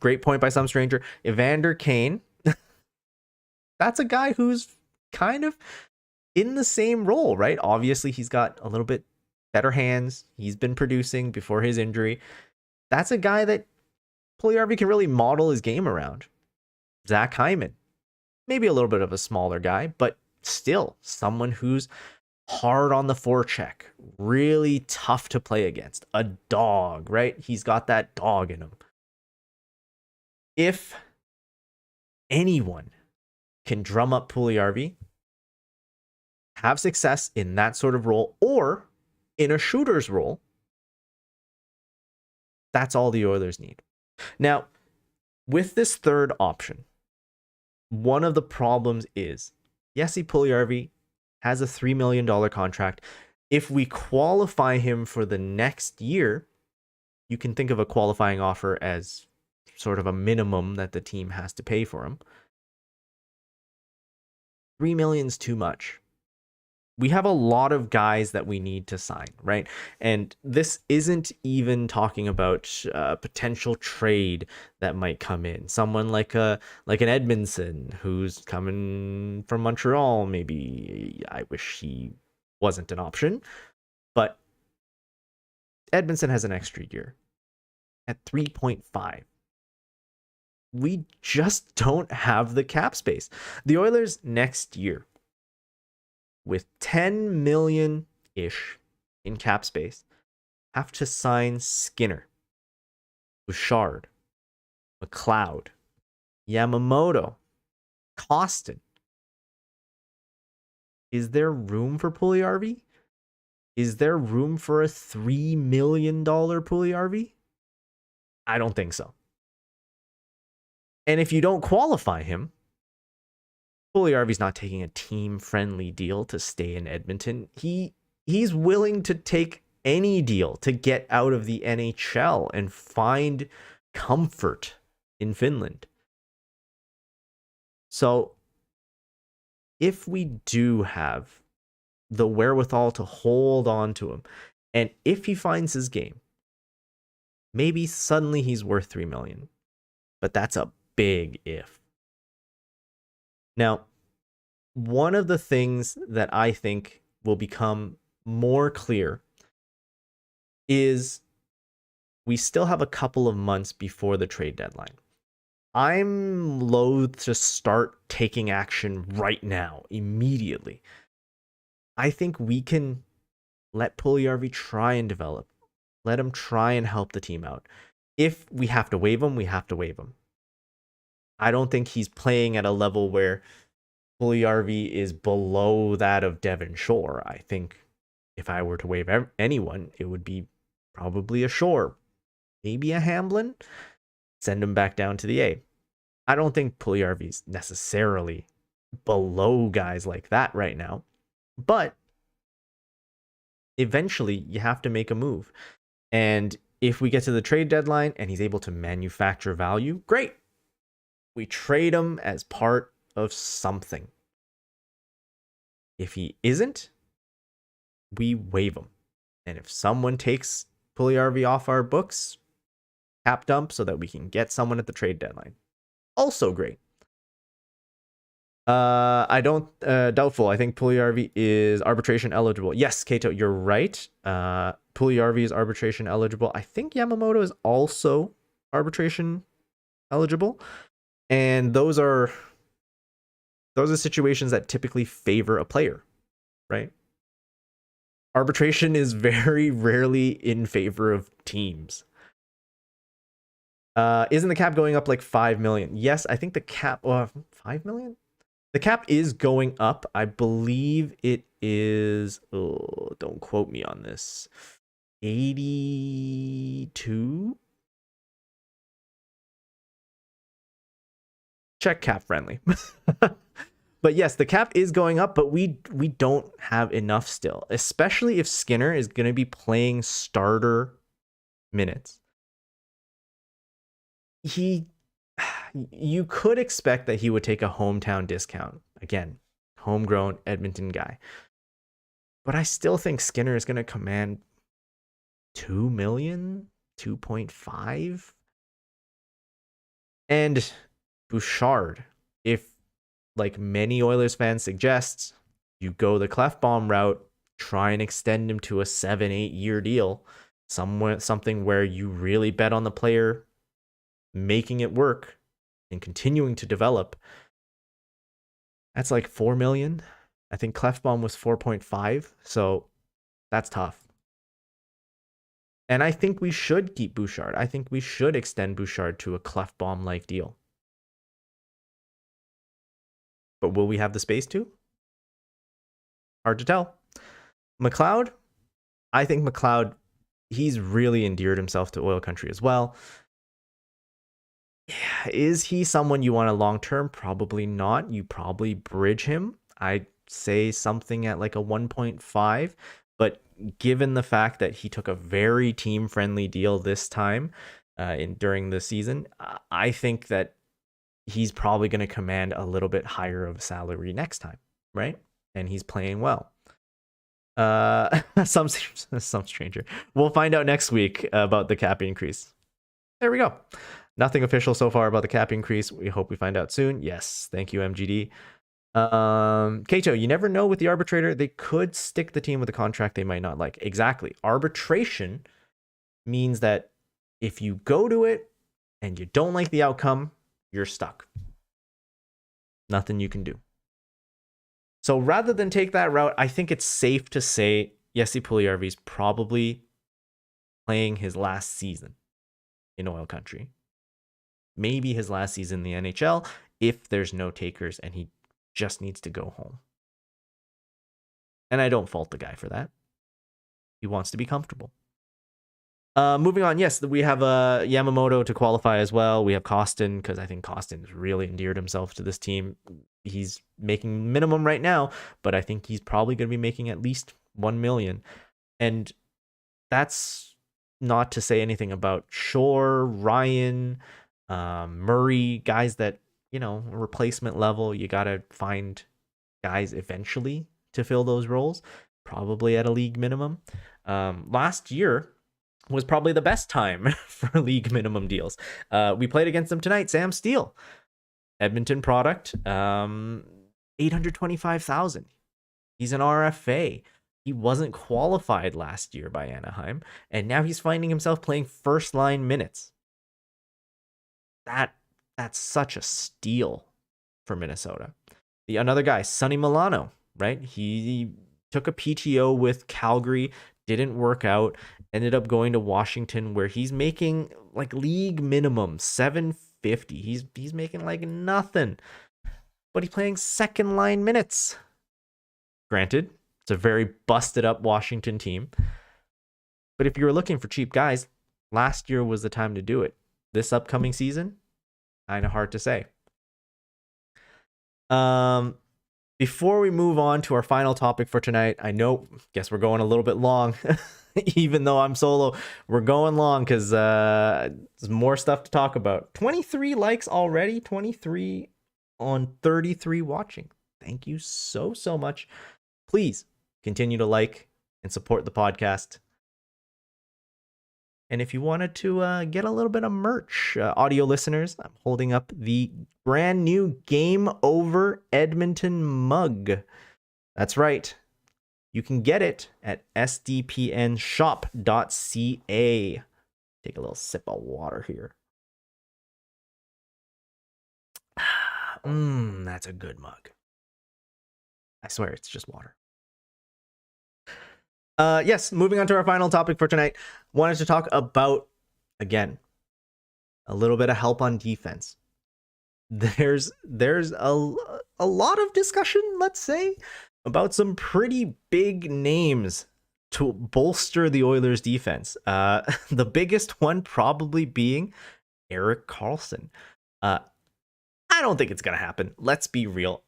Great point by some stranger. Evander Kane that's a guy who's kind of in the same role, right? Obviously, he's got a little bit better hands. He's been producing before his injury. That's a guy that Puljujarvi can really model his game around. Zach Hyman, maybe a little bit of a smaller guy, but still someone who's hard on the forecheck, really tough to play against. A dog, right? He's got that dog in him. If anyone can drum up Puljujarvi, have success in that sort of role, or in a shooter's role, that's all the Oilers need. Now, with this third option, one of the problems is Jesse Puljujarvi has a $3 million contract. If we qualify him for the next year, you can think of a qualifying offer as sort of a minimum that the team has to pay for him. $3 million is too much. We have a lot of guys that we need to sign, right? And this isn't even talking about a potential trade that might come in. Someone like an Edmondson who's coming from Montreal. Maybe I wish he wasn't an option, but Edmondson has an extra year at 3.5. We just don't have the cap space. The Oilers next year, with 10 million-ish in cap space, have to sign Skinner, Bouchard, McLeod, Yamamoto, Costin. Is there room for Puljujarvi? Is there room for a $3 million Puljujarvi? I don't think so. And if you don't qualify him, Puljujarvi's not taking a team-friendly deal to stay in Edmonton. He's willing to take any deal to get out of the NHL and find comfort in Finland. So if we do have the wherewithal to hold on to him, and if he finds his game, maybe suddenly he's worth $3 million. But that's a big if. Now, one of the things that I think will become more clear is we still have a couple of months before the trade deadline. I'm loath to start taking action right now, immediately. I think we can let Puljujarvi try and develop. Let him try and help the team out. If we have to waive him, we have to waive him. I don't think he's playing at a level where Puljujarvi is below that of Devon Shore. I think if I were to waive anyone, it would be probably a Shore, maybe a Hamblin. Send him back down to the A. I don't think Puljujarvi's necessarily below guys like that right now, but eventually you have to make a move. And if we get to the trade deadline and he's able to manufacture value, great. We trade him as part of something. If he isn't, we waive him. And if someone takes Puljujarvi off our books, cap dump so that we can get someone at the trade deadline. Also great. Doubtful. I think Puljujarvi is arbitration eligible. Yes, Kato, you're right. Puljujarvi is arbitration eligible. I think Yamamoto is also arbitration eligible. And those are situations that typically favor a player, right? Arbitration is very rarely in favor of teams. Isn't the cap going up like 5 million? Yes, I think the cap 5 million? The cap is going up. I believe it is, don't quote me on this, 82? Check cap friendly. But yes, the cap is going up, but we don't have enough still, especially if Skinner is going to be playing starter minutes. You could expect that he would take a hometown discount. Again, homegrown Edmonton guy. But I still think Skinner is going to command 2 million, 2.5. And Bouchard, if like many Oilers fans suggest, you go the Clefbaum route, try and extend him to a 7-8 year deal, something where you really bet on the player making it work and continuing to develop. That's like $4 million. I think Clefbaum was 4.5, so that's tough. And I think we should keep Bouchard. I think we should extend Bouchard to a Clefbaum-like deal. But will we have the space to? Hard to tell. McLeod, I think McLeod, he's really endeared himself to oil country as well. Yeah, is he someone you want a long-term? Probably not. You probably bridge him. I'd say something at like a 1.5. But given the fact that he took a very team-friendly deal this time during the season, I think that he's probably going to command a little bit higher of a salary next time, right? And he's playing well. Some stranger. We'll find out next week about the cap increase. There we go. Nothing official so far about the cap increase. We hope we find out soon. Yes, thank you, MGD. Kato, you never know with the arbitrator. They could stick the team with a contract they might not like. Exactly. Arbitration means that if you go to it and you don't like the outcome, you're stuck. Nothing you can do. So rather than take that route, I think it's safe to say Jesse Puljujarvi is probably playing his last season in oil country. Maybe his last season in the NHL if there's no takers and he just needs to go home. And I don't fault the guy for that. He wants to be comfortable. Moving on, yes, we have Yamamoto to qualify as well. We have Kostin, because I think Kostin has really endeared himself to this team. He's making minimum right now, but I think he's probably going to be making at least $1 million. And that's not to say anything about Shore, Ryan, Murray, guys that, replacement level. You got to find guys eventually to fill those roles, probably at a league minimum. Last year was probably the best time for league minimum deals. We played against them tonight. Sam Steele, Edmonton product, $825,000. He's an RFA. He wasn't qualified last year by Anaheim, and now he's finding himself playing first line minutes. That's such a steal for Minnesota. Another guy, Sonny Milano, right? He took a PTO with Calgary, didn't work out, ended up going to Washington, where he's making like league minimum $750. He's making like nothing, but he's playing second line minutes. Granted, it's a very busted up Washington team, but if you were looking for cheap guys, last year was the time to do it. This upcoming season, kind of hard to say. Before we move on to our final topic for tonight, guess we're going a little bit long. Even though I'm solo, we're going long because there's more stuff to talk about. 23 likes already, 23 on 33 watching. Thank you so much. Please continue to like and support the podcast. And if you wanted to get a little bit of merch, audio listeners, I'm holding up the brand new Game Over Edmonton mug. That's right. You can get it at sdpnshop.ca. Take a little sip of water here. That's a good mug. I swear it's just water. Yes, moving on to our final topic for tonight. Wanted to talk about, again, a little bit of help on defense. There's a lot of discussion, let's say, about some pretty big names to bolster the Oilers defense. The biggest one probably being Erik Karlsson. I don't think it's going to happen. Let's be real.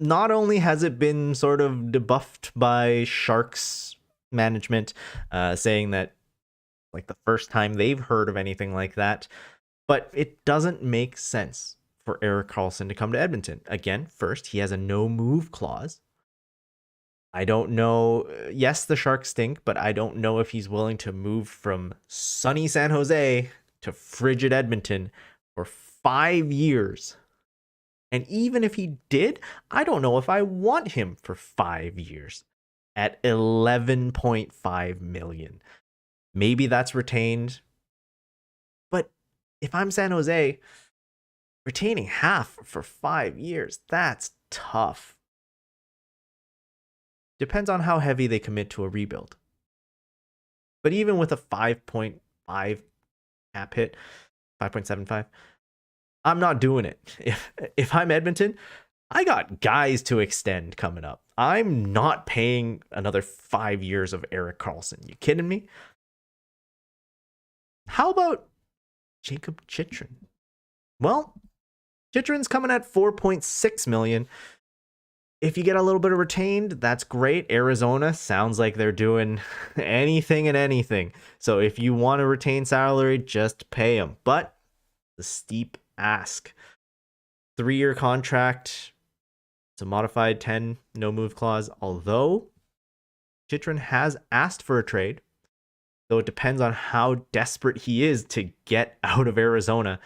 Not only has it been sort of debuffed by Sharks management, saying that like the first time they've heard of anything like that, but it doesn't make sense for Erik Karlsson to come to Edmonton. Again, first, he has a no move clause. I don't know. Yes, the Sharks stink, but I don't know if he's willing to move from sunny San Jose to frigid Edmonton for 5 years. And even if he did, I don't know if I want him for 5 years at 11.5 million. Maybe that's retained. But if I'm San Jose, retaining half for 5 years, that's tough. Depends on how heavy they commit to a rebuild. But even with a 5.5 cap hit, 5.75, I'm not doing it. If I'm Edmonton, I got guys to extend coming up. I'm not paying another 5 years of Erik Karlsson. You kidding me? How about Jakob Chychrun? Well, Chychrun's coming at 4.6 million. If you get a little bit of retained, that's great. Arizona sounds like they're doing anything and anything. So if you want to retain salary, just pay them. But the steep ask. 3-year contract. It's a modified 10 no move clause. Although Chychrun has asked for a trade, though it depends on how desperate he is to get out of Arizona.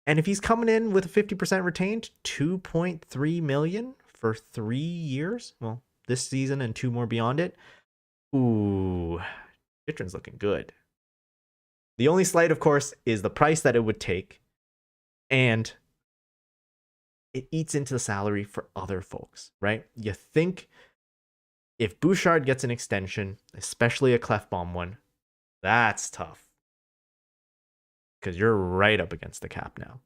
And if he's coming in with a 50% retained, 2.3 million for 3 years, well, this season and 2 more beyond it. Ooh, Chychrun's looking good. The only slight, of course, is the price that it would take, and it eats into the salary for other folks, right? You think if Bouchard gets an extension, especially a Clefbaum one, that's tough. Because you're right up against the cap now.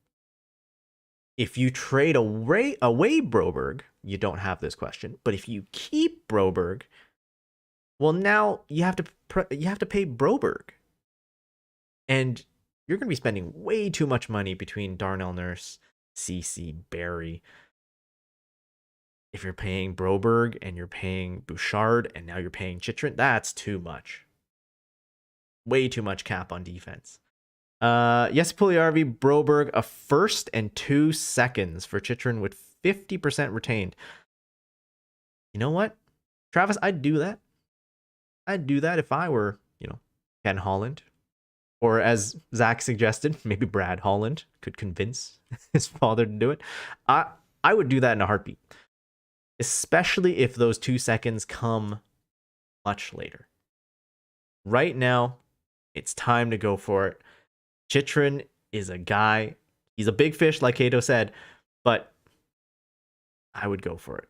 If you trade away Broberg, you don't have this question. But if you keep Broberg, well, now you have to pay Broberg, and you're going to be spending way too much money between Darnell Nurse, CC, Barry. If you're paying Broberg and you're paying Bouchard and now you're paying Chychrun, that's too much. Way too much cap on defense. Yes, Puljujarvi, Broberg, a first and 2 seconds for Chychrun with 50% retained. You know what, Travis? I'd do that. I'd do that if I were, Ken Holland. Or as Zach suggested, maybe Brad Holland could convince his father to do it. I would do that in a heartbeat. Especially if those 2 seconds come much later. Right now, it's time to go for it. Chychrun is a guy. He's a big fish, like Cato said, but I would go for it.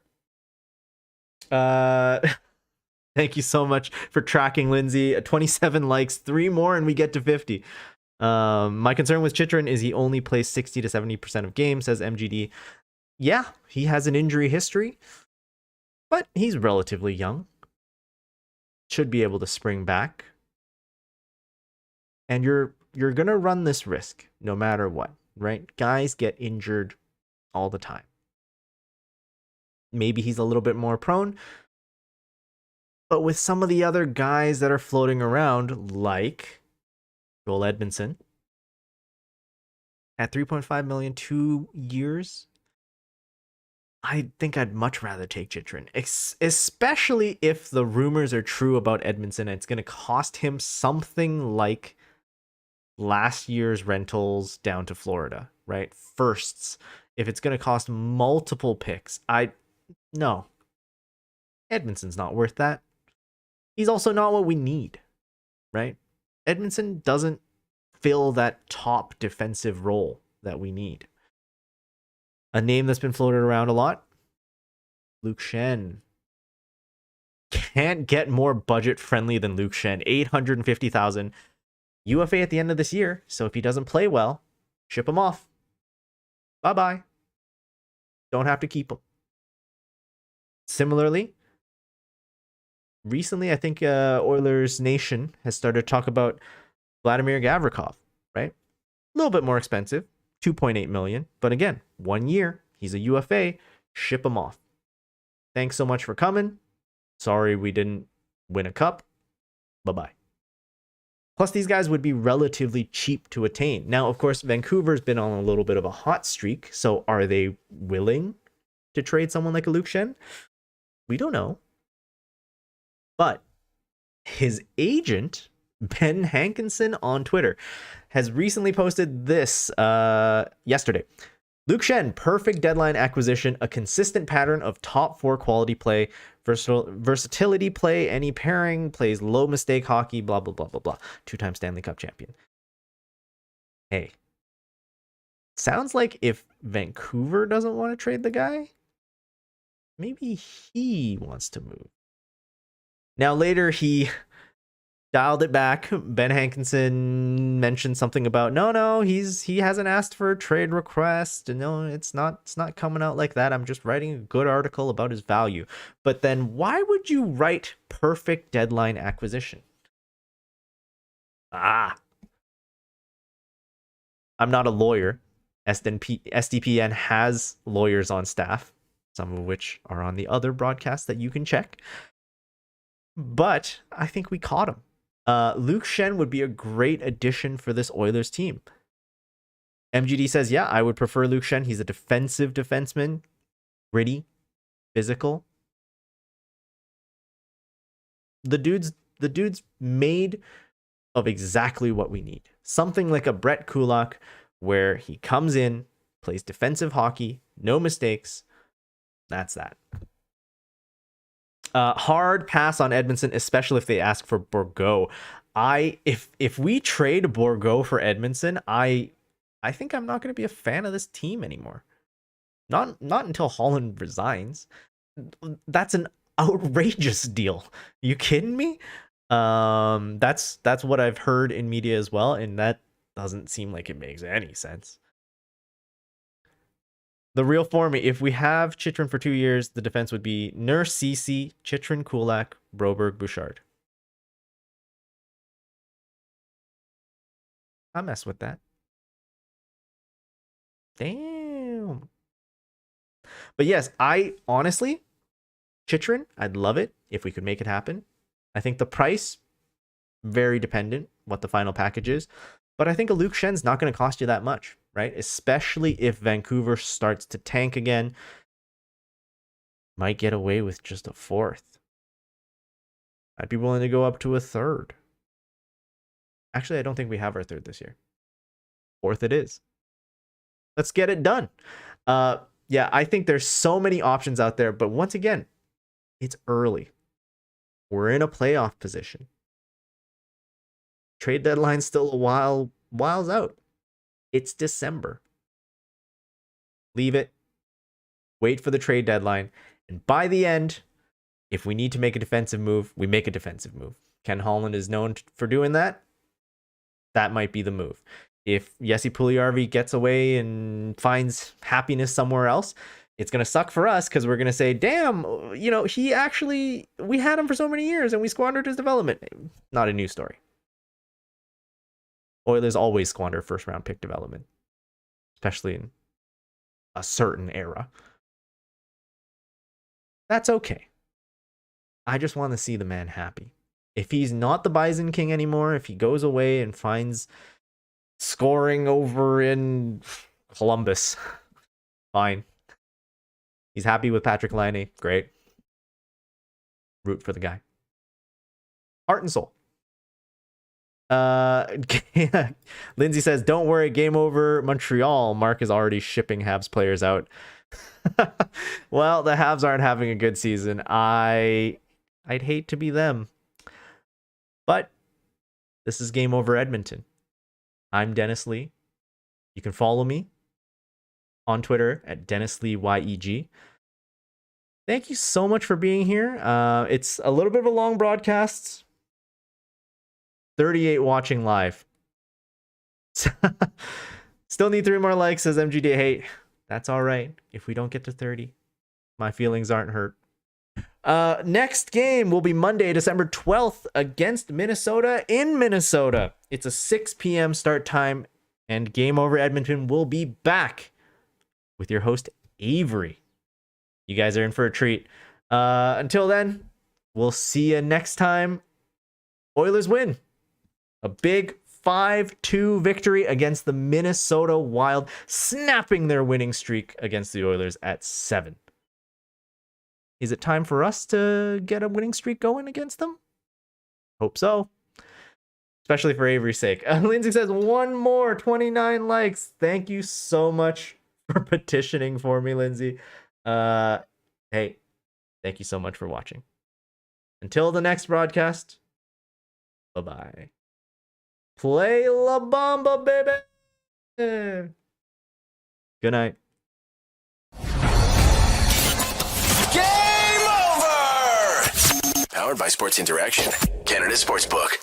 Thank you so much for tracking, Lindsay. 27 likes, 3 more, and we get to 50. My concern with Chychrun is he only plays 60 to 70% of games, says MGD. Yeah, he has an injury history, but he's relatively young. Should be able to spring back. And you're going to run this risk no matter what, right? Guys get injured all the time. Maybe he's a little bit more prone. But with some of the other guys that are floating around, like Joel Edmondson, at 3.5 million, 2 years, I think I'd much rather take Chychrun, especially if the rumors are true about Edmondson and it's going to cost him something like last year's rentals down to Florida, right? Firsts. If it's going to cost multiple picks, no. Edmondson's not worth that. He's also not what we need, right? Edmondson doesn't fill that top defensive role that we need. A name that's been floated around a lot, Luke Schenn. Can't get more budget friendly than Luke Schenn. $850,000 UFA at the end of this year. So if he doesn't play well, ship him off. Bye-bye. Don't have to keep him. Similarly, recently, I think Oilers Nation has started to talk about Vladimir Gavrikov, right? A little bit more expensive, 2.8 million. But again, 1 year, he's a UFA, ship him off. Thanks so much for coming. Sorry we didn't win a cup. Bye-bye. Plus, these guys would be relatively cheap to attain. Now, of course, Vancouver's been on a little bit of a hot streak. So are they willing to trade someone like a Luke Schenn? We don't know. But his agent, Ben Hankinson on Twitter, has recently posted this yesterday. Luke Shen, perfect deadline acquisition, a consistent pattern of top 4 quality play, versatility play, any pairing, plays low mistake hockey, blah, blah, blah, blah, blah. 2-time Stanley Cup champion. Hey, sounds like if Vancouver doesn't want to trade the guy, maybe he wants to move. Now, later he dialed it back. Ben Hankinson mentioned something about no, he hasn't asked for a trade request, and no, it's not coming out like that. I'm just writing a good article about his value. But then why would you write perfect deadline acquisition? I'm not a lawyer. SDPN has lawyers on staff, some of which are on the other broadcasts that you can check. But I think we caught him. Luke Shen would be a great addition for this Oilers team. MGD says, yeah, I would prefer Luke Shen. He's a defensive defenseman, gritty, physical. The dude's made of exactly what we need. Something like a Brett Kulak, where he comes in, plays defensive hockey, no mistakes. That's that. Hard pass on Edmonton, especially if they ask for Bourgault. If we trade Bourgault for Edmonton, I think I'm not going to be a fan of this team anymore. Not until Holland resigns. That's an outrageous deal. You kidding me? That's what I've heard in media as well, and that doesn't seem like it makes any sense. The real form, if we have Chychrun for 2 years, the defense would be Nurse, Ceci, Chychrun, Kulak, Broberg, Bouchard. I mess with that. Damn. But yes, I honestly, Chychrun, I'd love it if we could make it happen. I think the price, very dependent what the final package is. But I think a Luke Shen's not going to cost you that much, right? Especially if Vancouver starts to tank again. Might get away with just a 4th. I'd be willing to go up to a 3rd. Actually, I don't think we have our 3rd this year. 4th it is. Let's get it done. Yeah, I think there's so many options out there. But once again, it's early. We're in a playoff position. Trade deadline's still a whiles out. It's December. Leave it. Wait for the trade deadline. And by the end, if we need to make a defensive move, we make a defensive move. Ken Holland is known for doing that. That might be the move. If Jesse Puljujarvi gets away and finds happiness somewhere else, it's going to suck for us because we're going to say, damn, we had him for so many years and we squandered his development. Not a news story. Oilers always squander first-round pick development, especially in a certain era. That's okay. I just want to see the man happy. If he's not the Bison King anymore, if he goes away and finds scoring over in Columbus, fine. He's happy with Patrick Laine, great. Root for the guy. Heart and soul. Lindsay says, don't worry, game over Montreal. Mark is already shipping Habs players out. Well, the Habs aren't having a good season. I'd hate to be them. But this is Game Over Edmonton. I'm Dennis Lee. You can follow me on Twitter at Dennis Lee YEG. Thank you so much for being here. It's a little bit of a long broadcast. 38 watching live. Still need 3 more likes, says MGD. Hey, that's all right. If we don't get to 30, my feelings aren't hurt. Next game will be Monday, December 12th against Minnesota in Minnesota. It's a 6 p.m. start time, and Game Over Edmonton will be back with your host, Avery. You guys are in for a treat. Until then, we'll see you next time. Oilers win. A big 5-2 victory against the Minnesota Wild, snapping their winning streak against the Oilers at 7. Is it time for us to get a winning streak going against them? Hope so. Especially for Avery's sake. Lindsay says, 1 more, 29 likes. Thank you so much for petitioning for me, Lindsay. Hey, thank you so much for watching. Until the next broadcast, bye-bye. Play La Bamba, baby! Good night. Game over! Powered by Sports Interaction, Canada Sportsbook.